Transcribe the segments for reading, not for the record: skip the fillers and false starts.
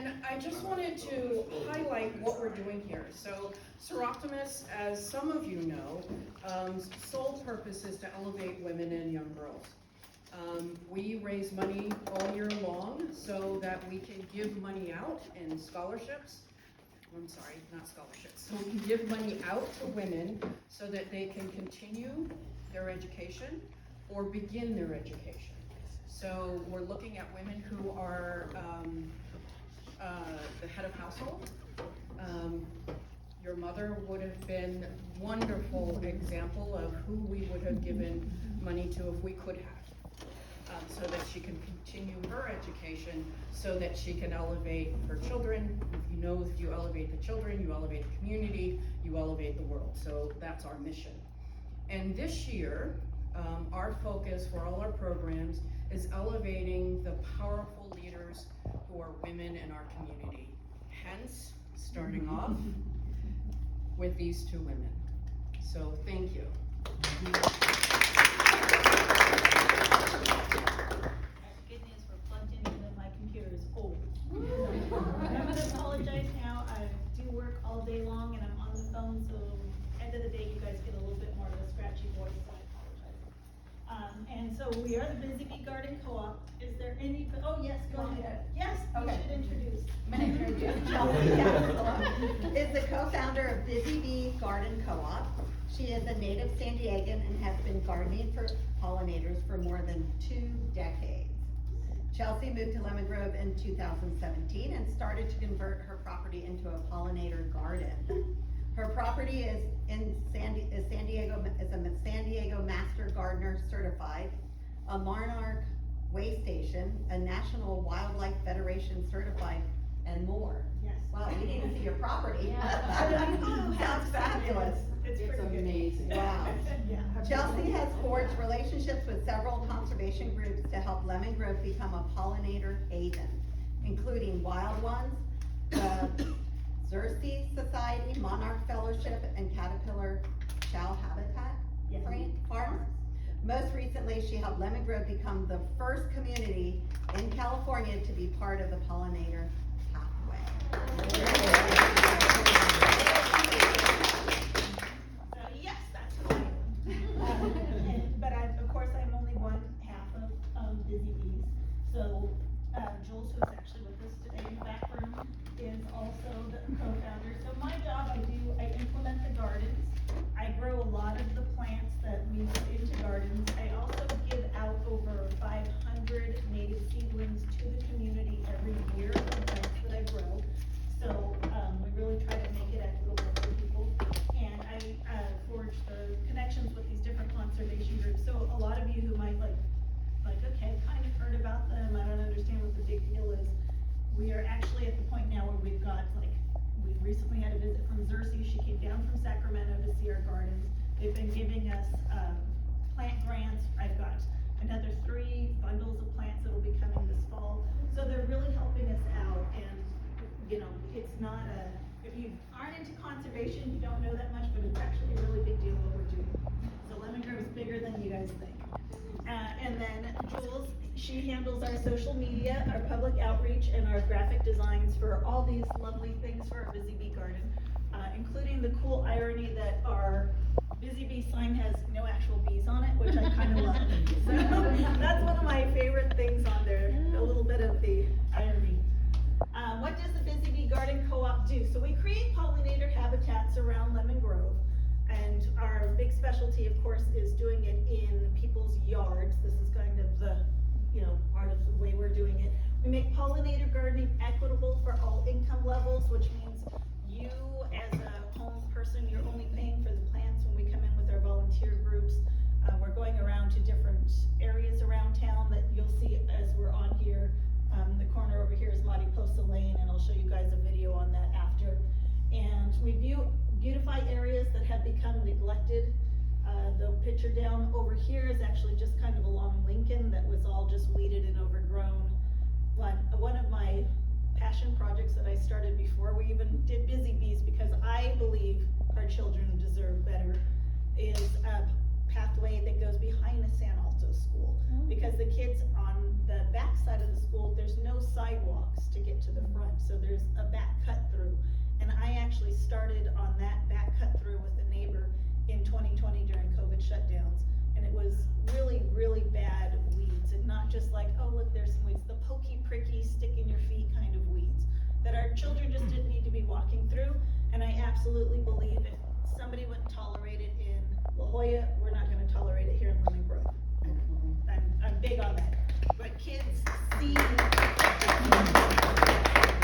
And I just wanted to highlight what we're doing here. So Seroptimus, as some of you know, sole purpose is to elevate women and young girls. We raise money all year long so that we can give money out in scholarships. I'm sorry, not scholarships. So we can give money out to women so that they can continue their education or begin their education. So we're looking at women who are the head of household. Your mother would have been a wonderful example of who we would have given money to if we could have, so that she can continue her education, so that she can elevate her children. If you know, if you elevate the children, you elevate the community, you elevate the world. So that's our mission. And this year, our focus for all our programs is elevating the powerful leaders who are women in our community. Hence, starting off with these two women. So thank you. Good news, we're plugged in even though my computer is old. I'm gonna apologize now. I do work all day long and I'm on the phone, so end of the day you guys get a little bit more of a scratchy voice, so I apologize. And so we are the Busy Bee Garden Co-op. Is there any, oh yes, go ahead. Yes, Okay. You should introduce. My name is Chelsea Gastelum, is the co-founder of Busy Bee Garden Co-op. She is a native San Diegan and has been gardening for pollinators for more than 2 decades. Chelsea moved to Lemon Grove in 2017 and started to convert her property into a pollinator garden. Her property is a San Diego Master Gardener certified, a Monarch Way Station, a National Wildlife Federation certified, and more. Yes. Wow, we need to see your property. Yeah. Sounds fabulous. It's pretty amazing. Wow. Yeah. Chelsea has forged relationships with several conservation groups to help Lemon Grove become a pollinator haven, including Wild Ones, Xerces Society, Monarch Fellowship, and Caterpillar Chow Habitat Farms. Most recently, she helped Lemon Grove become the first community in California to be part of the pollinator pathway. Yes, that's who I am. But of course, I'm only one half of Busy Bees. So Jules, who's actually with us today in the back room, is also the co-founder. So my job, I implement the gardens. I grow a lot of the plants that we put into gardens. I also give out over 500 native seedlings to the community every year of plants that I grow. So we really try to make it equitable for people. And I forge the connections with these different conservation groups. So a lot of you who might like, okay, kind of heard about them, I don't understand what the big deal is. We are actually at the point now where we've got we recently had a visit from Xerces. She came down from Sacramento to see our gardens. They've been giving us plant grants. I've got another 3 bundles of plants that will be coming this fall. So they're really helping us out, and you know, it's not if you aren't into conservation, you don't know that much, but it's actually a really big deal what we're doing. So Lemon Grove is bigger than you guys think. And then Jules, she handles our social media, our public outreach, and our graphic designs for all these lovely things for our Busy Bee Garden, including the cool irony that our Busy Bee sign has no actual bees on it, which I kind of love. So that's one of my favorite things on there, a little bit of the irony. What does the Busy Bee Garden Co-op do? So we create pollinator habitats around Lemon Grove. And our big specialty, of course, is doing it in people's yards. This is kind of the, part of the way we're doing it. We make pollinator gardening equitable for all income levels, which means you, as a home person, you're only paying for the plants when we come in with our volunteer groups. We're going around to different areas around town that you'll see as we're on here. The corner over here is Mariposa Lane, and I'll show you guys a video on that after. And we beautify areas that have become neglected. The picture down over here is actually just kind of along Lincoln that was all just weeded and overgrown. But one of my passion projects that I started before we even did Busy Bees, because I believe our children deserve better, is a pathway that goes behind the San Alto School. Because the kids on the back side of the school, there's no sidewalks to get to the front, so there's a back cut through. And I actually started on that back cut through with a neighbor in 2020 during COVID shutdowns. And it was really, really bad weeds, and not just like, oh, look, there's some weeds, the pokey, pricky, stick in your feet kind of weeds that our children just didn't need to be walking through. And I absolutely believe if somebody wouldn't tolerate it in La Jolla, we're not gonna tolerate it here in Lemon Grove. I'm big on that. But kids see,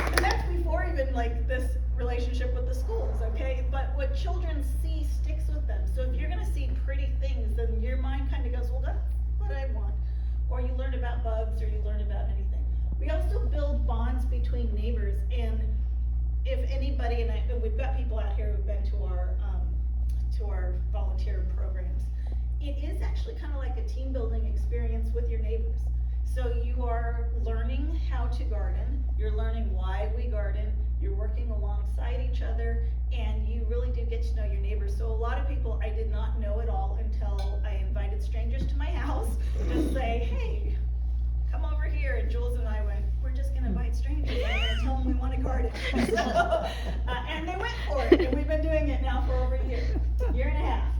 and that's before even like this relationship with the schools, okay? But what children see sticks with them. So if you're gonna see pretty things, then your mind kind of goes, well, that's what I want. Or you learn about bugs, or you learn about anything. We also build bonds between neighbors, and if anybody, and we've got people out here who've been to our volunteer programs, it is actually kind of like a team building experience with your neighbors. So you are learning how to garden, you're learning why we garden, you're working alongside each other, and you really do get to know your neighbors. So a lot of people I did not know at all until I invited strangers to my house to say, hey, come over here. And Jules and I went, we're just gonna invite strangers, and we're gonna tell them we want to garden. So, and they went for it, and we've been doing it now for over a year and a half.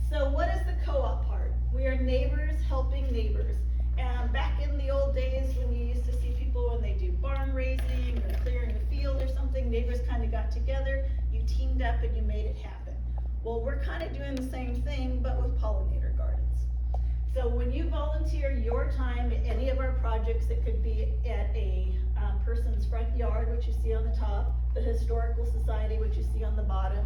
So what is the co-op part? We are neighbors helping neighbors. And back in the old days when you used to see people when they do barn raising or clearing a field or something, neighbors kind of got together, you teamed up and you made it happen. Well, we're kind of doing the same thing, but with pollinator gardens. So when you volunteer your time at any of our projects, it could be at a person's front yard, which you see on the top, the Historical Society, which you see on the bottom,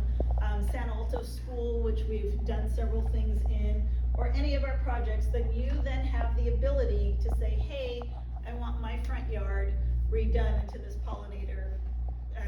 San Alto School, which we've done several things in, or any of our projects, then you then have the ability to say, hey, I want my front yard redone into this pollinator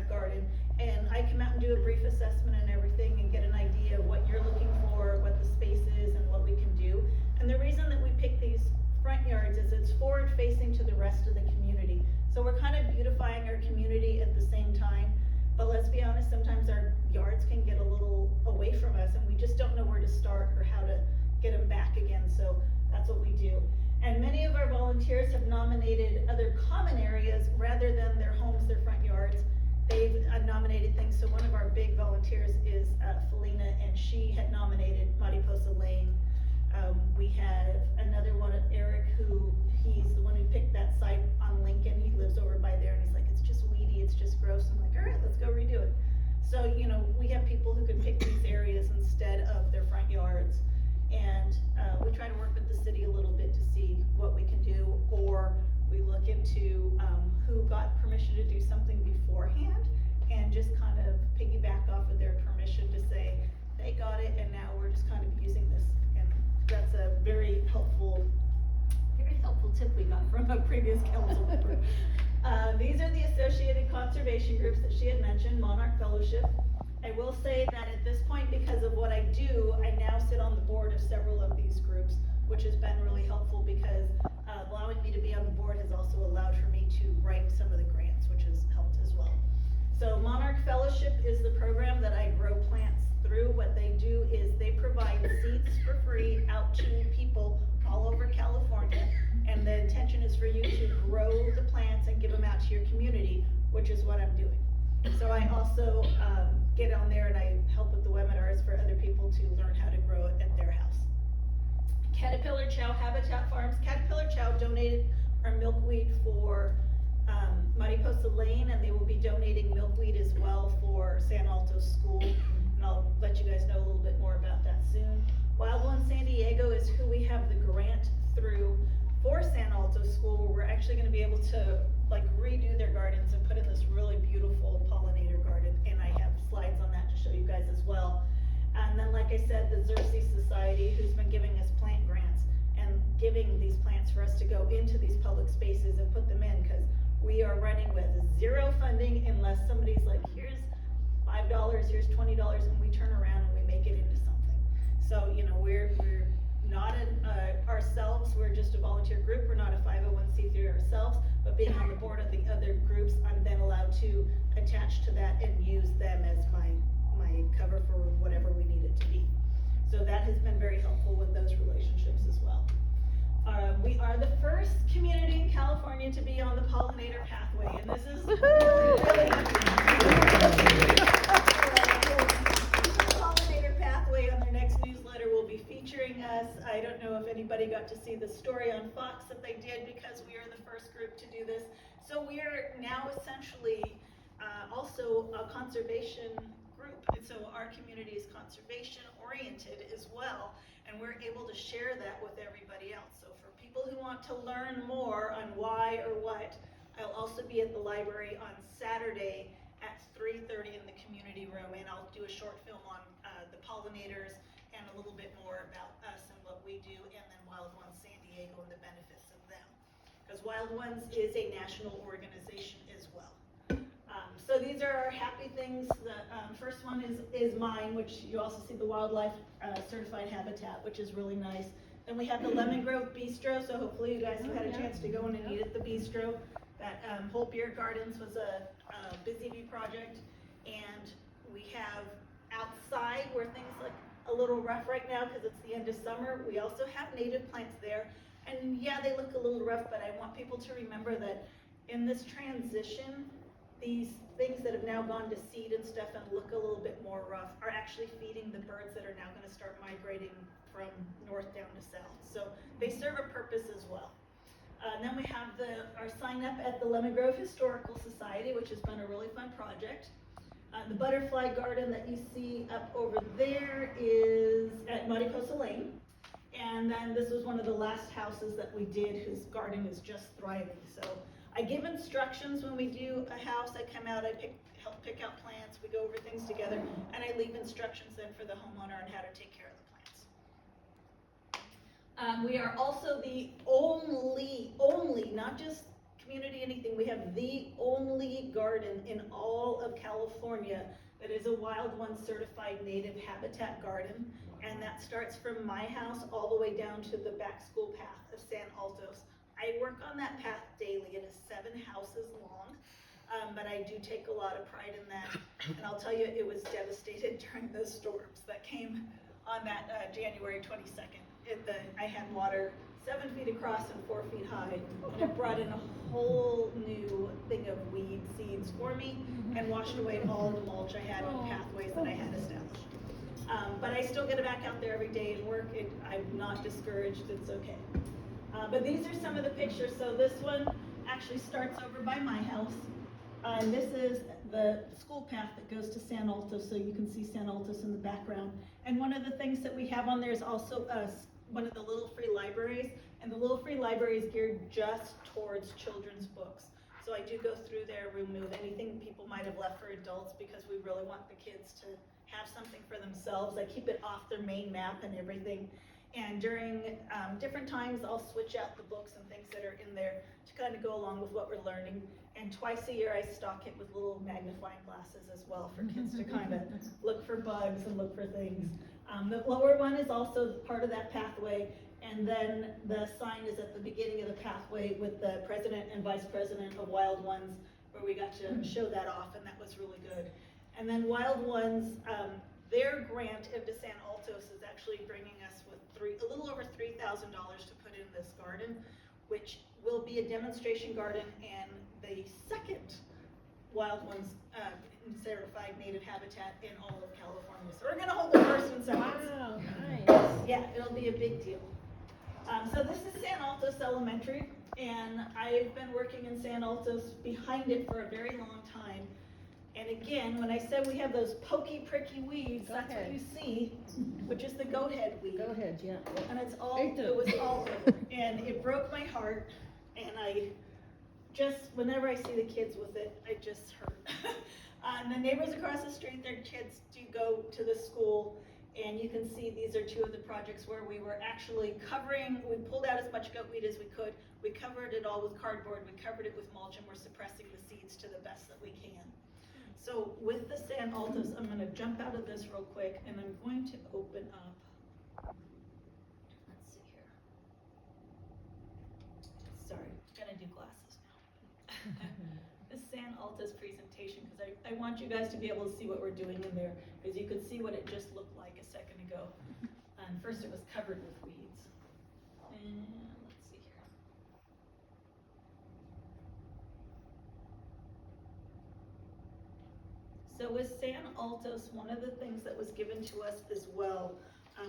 garden. And I come out and do a brief assessment and everything and get an idea of what you're looking for, what the space is, and what we can do. And the reason that we pick these front yards is it's forward facing to the rest of the community. So we're kind of beautifying our community at the same time. But let's be honest, sometimes our yards can get a little away from us and we just don't know where to start or how to get them back again. So that's what we do. And many of our volunteers have nominated other common areas rather than their homes, their front yards. They've nominated things. So one of our big volunteers is Felina, and she had nominated Mariposa Lane. We have another one, Eric, who he's the one who picked that site on Lincoln. He lives over by there, and he's like, it's just weedy, it's just gross. I'm like, all right, let's go redo it. So, you know, we have people who can pick these areas instead of their front yards. And we try to work with the city a little bit to see what we can do, or we look into who got permission to do something beforehand and just kind of piggyback off of their permission to say, they got it, and now we're just kind of using this. And that's a very helpful tip we got from a previous council member. These are the associated conservation groups that she had mentioned, Monarch Fellowship. I will say that at this point, because of what I do, I now sit on the board of several of these groups, which has been really helpful because allowing me to be on the board has also allowed for me to write some of the grants, which has helped as well. So Monarch Fellowship is the program that I grow plants through. What they do is they provide seeds for free out to people all over California, and the intention is for you to grow the plants and give them out to your community, which is what I'm doing. So I also get on there and I help with the webinars for other people to learn how to grow it at their house. Caterpillar Chow Habitat Farms. Caterpillar Chow donated our milkweed for Mariposa Lane, and they will be donating milkweed as well for San Alto School, and I'll let you guys know a little bit more about that soon. Wild One San Diego is who we have the grant through for San Alto School. We're actually going to be able to like redo their gardens and put in this really beautiful pollinator garden, and I have slides on that to show you guys as well. And then, like I said, the Xerces Society, who's been giving us plant grants and giving these plants for us to go into these public spaces and put them in, because we are running with zero funding unless somebody's like, here's $5, here's $20, and we turn around and we make it into something. So, you know, we're not ourselves, we're just a volunteer group, we're not a 501c3 ourselves, but being on the board of the other groups, I'm then allowed to attach to that and use them as my cover for whatever we need it to be. So that has been very helpful with those relationships as well. We are the first community in California to be on the pollinator pathway, and this is really pollinator pathway. On their next newsletter will be featuring us. I don't know if anybody got to see the story on Fox that they did, because we are the first group to do this. So we are now essentially also a conservation group, and so our community is conservation oriented as well, and we're able to share that with everybody else. So for people who want to learn more on why or what, I'll also be at the library on Saturday at 3:30 in the community room, and I'll do a short film on the pollinators and a little bit more about us and what we do, and then Wild Ones San Diego and the benefits of them, because Wild Ones is a national organization as well. So these are our happy things. The first one is mine, which you also see the wildlife certified habitat, which is really nice. Then we have the Lemon Grove Bistro, so hopefully you guys have had a chance to go in and eat at the bistro. That Whole Beer Gardens was a Busy Bee project. And we have outside where things look a little rough right now because it's the end of summer. We also have native plants there. And yeah, they look a little rough, but I want people to remember that in this transition, these things that have now gone to seed and stuff and look a little bit more rough are actually feeding the birds that are now going to start migrating from north down to south. So they serve a purpose as well. And then we have our sign up at the Lemon Grove Historical Society, which has been a really fun project. The butterfly garden that you see up over there is at Mariposa Lane. And then this was one of the last houses that we did whose garden is just thriving. So I give instructions when we do a house. I come out, I help pick out plants, we go over things together, and I leave instructions then for the homeowner on how to take care of the plants. We are also the only, not just community anything, we have the only garden in all of California that is a Wild Ones certified native habitat garden, and that starts from my house all the way down to the back school path of San Altos. I work on that path daily. It is 7 houses long, but I do take a lot of pride in that. And I'll tell you, it was devastated during those storms that came on that January 22nd. I had water 7 feet across and 4 feet high, and it brought in a whole new thing of weed seeds for me and washed away all the mulch I had on pathways that I had established. But I still get back out there every day and work. I'm not discouraged. It's okay. But these are some of the pictures. So this one actually starts over by my house. And this is the school path that goes to San Altos, so you can see San Altos in the background. And one of the things that we have on there is also one of the Little Free Libraries. And the Little Free Library is geared just towards children's books. So I do go through there, remove anything people might have left for adults, because we really want the kids to have something for themselves. I keep it off their main map and everything. And during different times, I'll switch out the books and things that are in there to kind of go along with what we're learning. And twice a year, I stock it with little magnifying glasses as well for kids to kind of look for bugs and look for things. The lower one is also part of that pathway. And then the sign is at the beginning of the pathway with the president and vice president of Wild Ones, where we got to show that off, and that was really good. And then Wild Ones, their grant into San Altos is actually bringing us with a little over $3,000 to put in this garden, which will be a demonstration garden and the second Wild Ones certified native habitat in all of California. So we're going to hold the first and second. Wow, nice. Yeah, it'll be a big deal. So this is San Altos Elementary, and I've been working in San Altos behind it for a very long time. And again, when I said we have those pokey, pricky weeds, that's what you see, which is the goat head weed. Go ahead, yeah. And it was all over, and it broke my heart, and whenever I see the kids with it, I just hurt. And the neighbors across the street, their kids do go to the school, and you can see these are 2 of the projects where we were actually we pulled out as much goat weed as we could, we covered it all with cardboard, we covered it with mulch, and we're suppressing the seeds to the best that we can. So with the San Altos, I'm going to jump out of this real quick, and I'm going to open up, let's see here. Sorry, gonna do glasses now. The San Altos presentation, because I want you guys to be able to see what we're doing in there, because you could see what it just looked like a second ago. And first it was covered with weeds. And let's see here. So with San Altos, one of the things that was given to us as well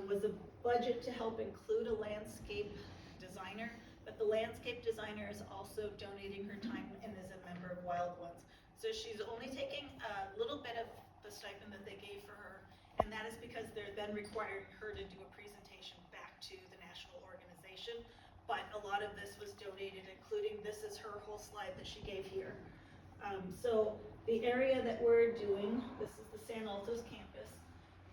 was a budget to help include a landscape designer, but the landscape designer is also donating her time and is a member of Wild Ones. So she's only taking a little bit of the stipend that they gave for her, and that is because they're then requiring her to do a presentation back to the national organization. But a lot of this was donated, including this is her whole slide that she gave here. So the area that we're doing, this is the San Altos campus,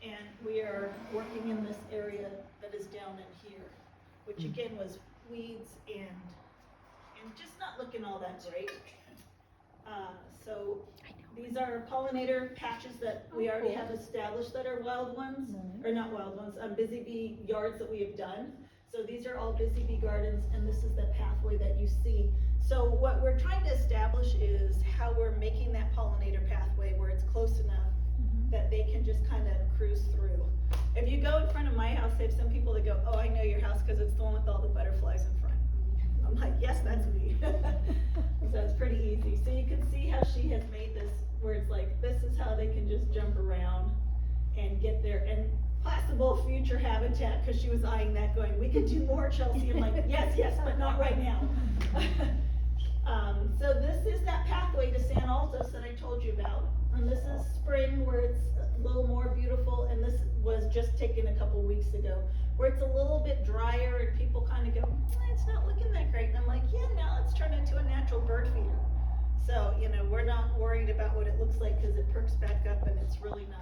and we are working in this area that is down in here, which again was weeds and just not looking all that great. So these are pollinator patches that we already have established that are wild ones, or not wild ones, busy bee yards that we have done. So these are all busy bee gardens, and this is the pathway that you see. So what we're trying to establish is how we're making that pollinator pathway where it's close enough that they can just kind of cruise through. If you go in front of my house, I have some people that go, oh, I know your house because it's the one with all the butterflies in front. I'm like, yes, that's me. So it's pretty easy. So you can see how she has made this where it's like, this is how they can just jump around and get there. And possible future habitat, because she was eyeing that going, we could do more, Chelsea. I'm like, yes, but not right now. So this is that pathway to San Altos that I told you about. And this is spring where it's a little more beautiful, and this was just taken a couple weeks ago, where it's a little bit drier and people kind of go, it's not looking that great. And I'm like, yeah, now let's turn into a natural bird feeder. So, you know, we're not worried about what it looks like because it perks back up and it's really nice.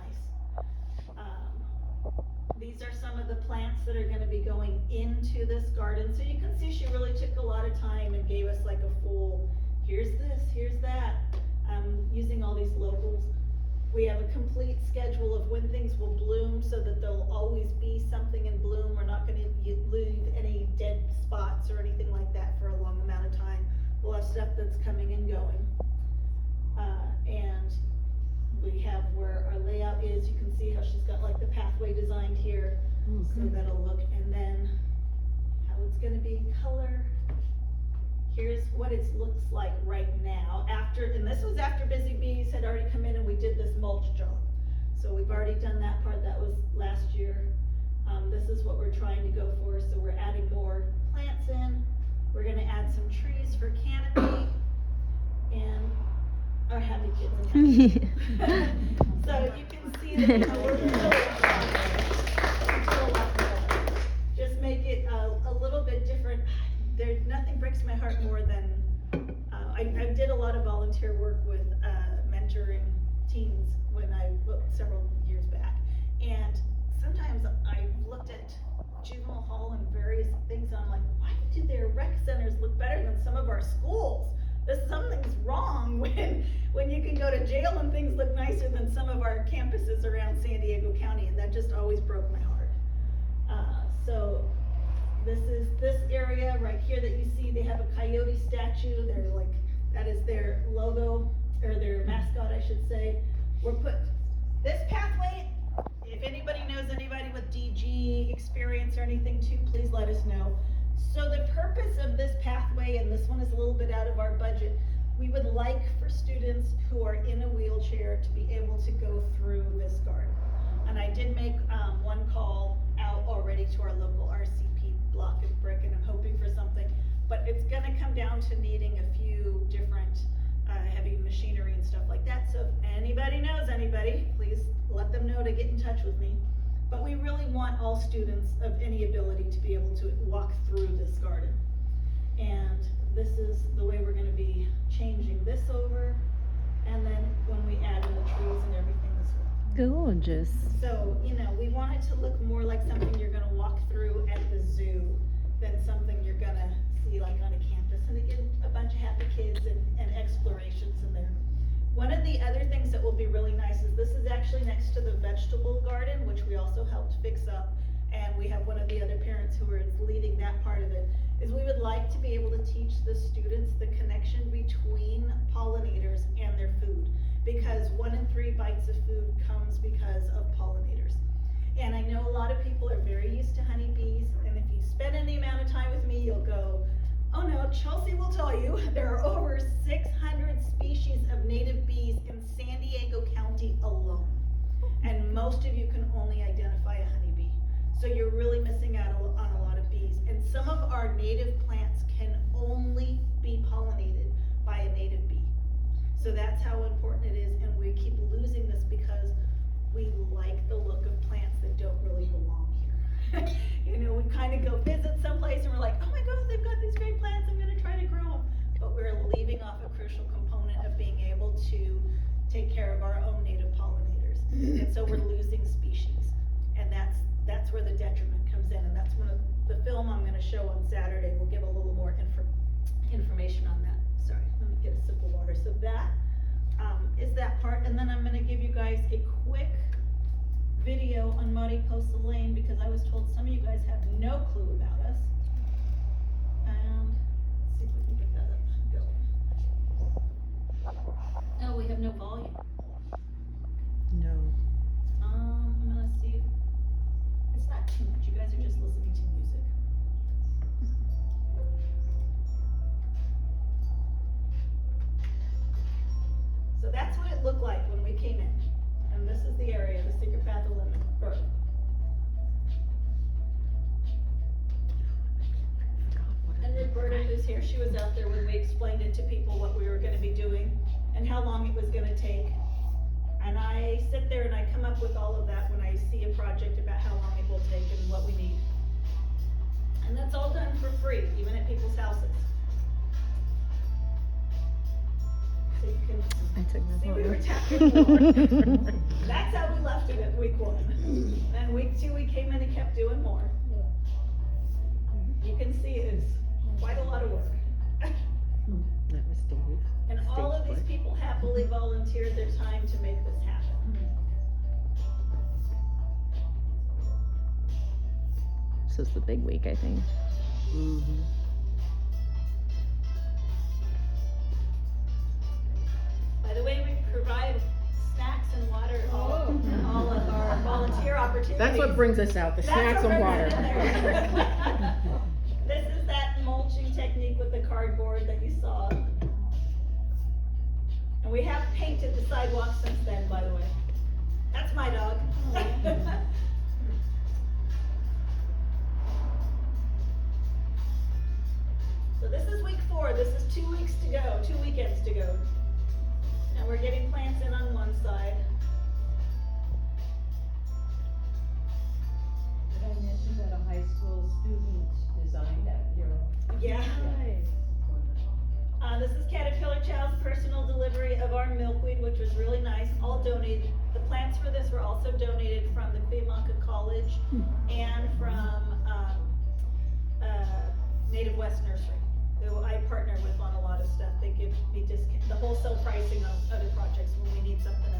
These are some of the plants that are going to be going into this garden. So you can see she really took a lot of time and gave us like a full, here's this, here's that, using all these locals. We have a complete schedule of when things will bloom so that there'll always be something in bloom. We're not going to leave any dead spots or anything like that for a long amount of time. We'll have stuff that's coming and going. And we have where our layout is. You can see how she's got like the pathway designed here. So that'll look, and then how it's going to be color. Here's what it looks like right now after, and this was after Busy Bees had already come in and we did this mulch job. So we've already done that part. That was last year. This is what we're trying to go for. So we're adding more plants in. We're going to add some trees for canopy and our happy kids in happy. So you can see that just make it a little bit different. Nothing breaks my heart more than I did a lot of volunteer work with mentoring teens when I looked several years back, and sometimes I looked at juvenile hall and various things, and I'm like, why do their rec centers look better than some of our schools? Something's wrong when you can go to jail and things look nicer than some of our campuses around San Diego County, and that just always broke my heart. So this is this area right here that you see. They have a coyote statue. They're like, that is their logo, or their mascot, I should say. We're put this pathway, if anybody knows anybody with DG experience or anything too, please let us know. So the purpose of this pathway, and this one is a little bit out of our budget, we would like for students who are in a wheelchair to be able to go through this garden. And I did make one call out already to our local RCP Block and Brick, and I'm hoping for something, but it's gonna come down to needing a few different heavy machinery and stuff like that. So if anybody knows anybody, please let them know to get in touch with me. But we really want all students of any ability to be able to walk through this garden. And this is the way we're gonna be changing this over. And then when we add in the trees and everything as well. Gorgeous. So, you know, we want it to look more like something you're gonna walk through at the zoo than something you're gonna see like on a campus. And again, a bunch of happy kids and explorations in there. One of the other things that will be really nice is this is actually next to the vegetable garden, which we also helped fix up. And we have one of the other parents who is leading that part of it, is we would like to be able to teach the students the connection between pollinators and their food. Because 1 in 3 bites of food comes because of pollinators. And I know a lot of people are very used to honeybees, and if you spend any amount of time with me, you'll go, oh no, Chelsea will tell you, there are over 600 species of native bees in San Diego County alone. And most of you can only identify a honeybee. So you're really missing out on a lot of bees. And some of our native plants can only be pollinated by a native bee. So that's how important it is, and we keep losing this because we like the look of plants that don't really belong here. You know, we kind of go visit someplace and we're like, oh my gosh, they've got these great plants, I'm gonna try to grow them. But we're leaving off a crucial component of being able to take care of our own native pollinators. And so we're losing species. And that's where the detriment comes in. And that's one of the film I'm gonna show on Saturday will give a little more information on that. Sorry, let me get a sip of water. So that is that part. And then I'm gonna give you guys a quick video on Mariposa Lane because I was told some of you guys have no clue about us. And let's see if we can get that up and going. Oh, we have no volume. No. I'm gonna see if, it's not too much, you guys are just listening to music. So that's what it looked like when we came in. And this is the area, the secret path of lemon grove. And Roberta, who's here, she was out there when we explained it to people what we were gonna be doing and how long it was gonna take. And I sit there and I come up with all of that when I see a project about how long it will take and what we need. And that's all done for free, even at people's houses. So you can I took my see we were photo. tapping more. That's how we left it at week 1. And week 2, we came in and kept doing more. You can see it's quite a lot of work. That was Dave. And all of these people happily volunteered their time to make this happen. This is the big week, I think. Mm-hmm. By the way, we provide snacks and water all of our volunteer opportunities. That's what brings us out, the That's snacks what and brings water. it there. This is that mulching technique with the cardboard that you saw. And we have painted the sidewalk since then, by the way. That's my dog. So this is week 4. This is 2 weeks to go, 2 weekends to go. And we're getting plants in on one side. Did I mention that a high school student designed that mural? Yeah. This is Caterpillar Child's personal delivery of our milkweed, which was really nice, all donated. The plants for this were also donated from the Cuyamonga College and from Native West Nursery, who I partner with on a lot of stuff. They give me the wholesale pricing on other projects when we need something else.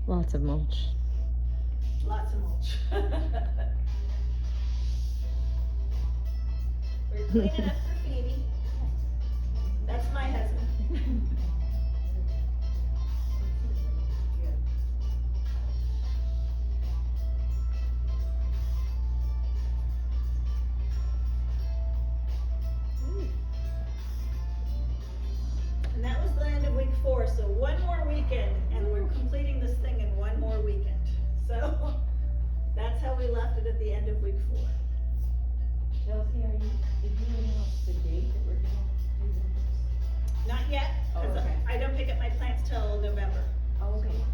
Lots of mulch. Lots of mulch. We're cleaning up graffiti. That's my husband. And that was the end of week 4, so one more weekend, and we're completing this thing in one more weekend. So, that's how we left it at the end of week 4. Chelsea, did you announce the date that we're gonna do this? Not yet, Oh, 'cause okay. I don't pick up my plants till November. Oh, okay.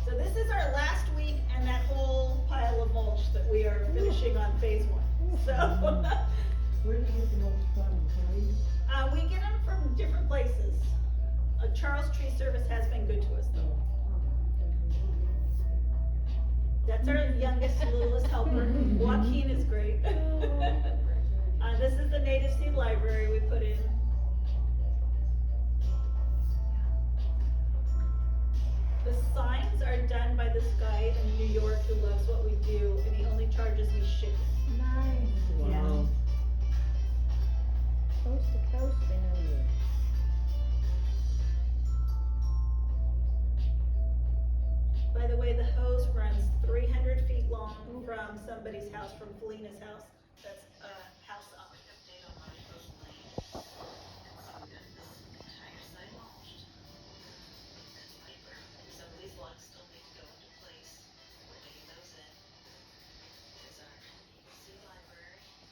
So this is our last week and that whole pile of mulch that we are finishing on phase 1. So, Where do you get the most from, Kelly? we get them from different places. Charles Tree Service has been good to us though. That's our youngest, littlest helper. Joaquin is great. This is the native seed library we put in. are done by this guy in New York who loves what we do, and he only charges me shipping. Nice. Wow. Coast to coast, I know you. By the way, the hose runs 300 feet long from somebody's house, from Felina's house. That's a house up.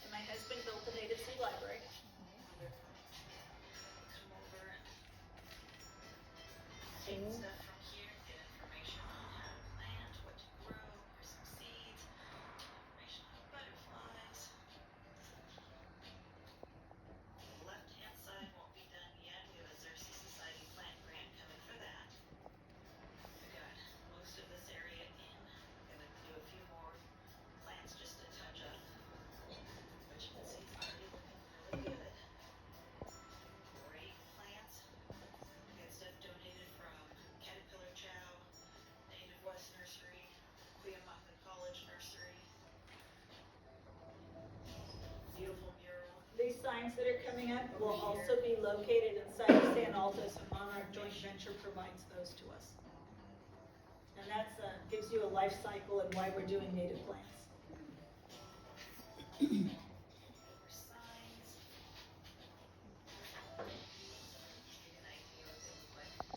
And my husband built the native seed library. Take stuff from here, get information on how to plant, what to grow, here's some seeds, information on butterflies. The left-hand side won't be done yet, we have a Xerces Society plant grant coming for that. We got most of this area in, gonna do a few more plants just to touch up. But you can see it's already looking really good. Great plants. We got stuff donated from Caterpillar Chow, Native West Nursery, Cuyamaca College Nursery. Beautiful mural. These signs that are coming up will also be located inside of San Altos, and Monarch Joint Venture provides those to us. And that's, gives you a life cycle and why we're doing native plants.